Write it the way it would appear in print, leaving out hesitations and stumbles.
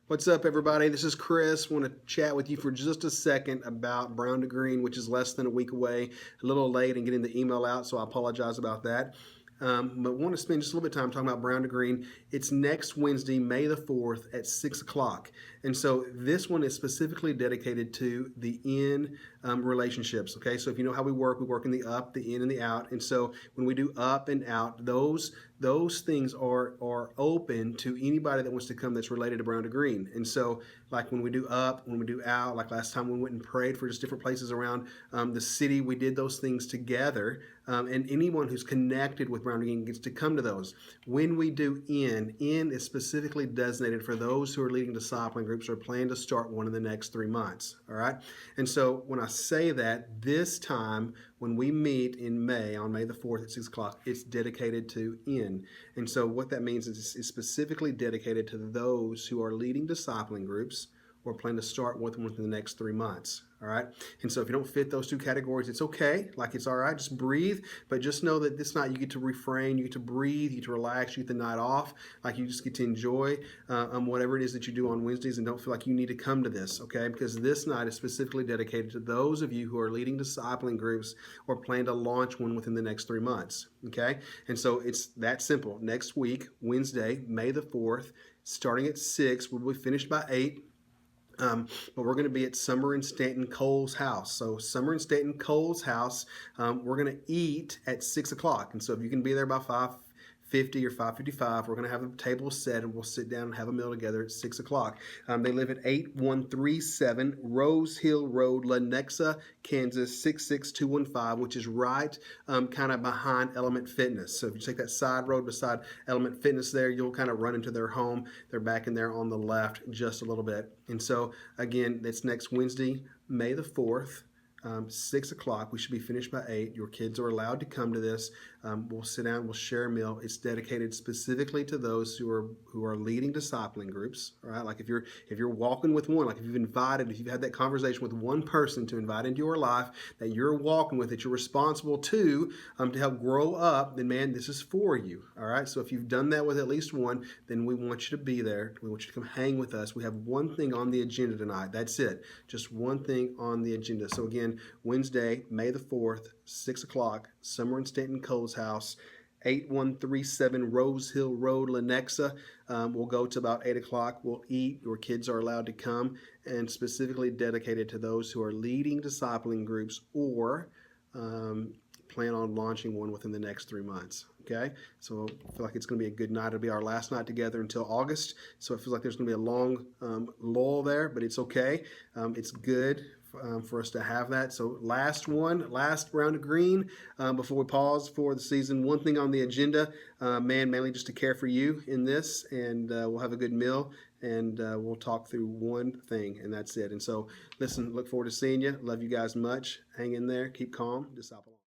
What's up, everybody? This is Chris. Want to chat with you for just a second about Brown to Green, which is less than a week away. A little late in getting the email out, so I apologize about that. But want to spend just a little bit of time talking about Brown to Green. It's next Wednesday, May the 4th at 6 o'clock. And so this one is specifically dedicated to the in relationships. Okay, so if you know how we work in the up, the in, and the out. And so when we do up and out, those things are open to anybody that wants to come that's related to Brown to Green. And so like when we do up, when we do out, like last time we went and prayed for just different places around the city, we did those things together. And anyone who's connected with Brown to Green gets to come to those. When we do in is specifically designated for those who are leading discipling groups or plan to start one in the next 3 months. All right. And so when I say that, this time when we meet in May, on May the 4th at 6 o'clock, it's dedicated to in. And so what that means is it's specifically dedicated to those who are leading discipling groups or plan to start with them within the next 3 months. All right. And so if you don't fit those two categories, it's okay. Like, it's all right. Just breathe. But just know that this night you get to refrain, you get to breathe, you get to relax, you get the night off. Like, you just get to enjoy whatever it is that you do on Wednesdays, and don't feel like you need to come to this. Okay. Because this night is specifically dedicated to those of you who are leading discipling groups or plan to launch one within the next 3 months. Okay. And so it's that simple. Next week, Wednesday, May the 4th, starting at 6, we'll be finished by 8. But we're going to be at Summer and Stanton Cole's house. So Summer and Stanton Cole's house, we're going to eat at 6 o'clock. And so if you can be there by 5:50 or 5:55, we're going to have the table set and we'll sit down and have a meal together at 6 o'clock. They live at 8137 Rose Hill Road, Lenexa, Kansas 66215, which is right kind of behind Element Fitness. So if you take that side road beside Element Fitness there, you'll kind of run into their home. They're back in there on the left just a little bit. And so again, that's next Wednesday, May the 4th. 6 o'clock. We should be finished by 8. Your kids are allowed to come to this. We'll sit down. We'll share a meal. It's dedicated specifically to those who are leading discipling groups. All right. Like if you're walking with one, like if you've had that conversation with one person to invite into your life that you're walking with, that you're responsible to help grow up, then man, this is for you. All right. So if you've done that with at least one, then we want you to be there. We want you to come hang with us. We have one thing on the agenda tonight. That's it. Just one thing on the agenda. So again, Wednesday, May the 4th, 6 o'clock, Summer and Stanton Cole's house, 8137 Rose Hill Road, Lenexa. We'll go to about 8 o'clock. We'll eat. Your kids are allowed to come, and specifically dedicated to those who are leading discipling groups or plan on launching one within the next 3 months. Okay, so I feel like it's going to be a good night. It'll be our last night together until August, so it feels like there's going to be a long lull there, but it's okay. It's good for us to have that. So last round of green before we pause for the season. One thing on the agenda, mainly just to care for you in this, and we'll have a good meal, and we'll talk through one thing, and that's it. And so listen, look forward to seeing you. Love you guys much. Hang in there. Keep calm. Disciple.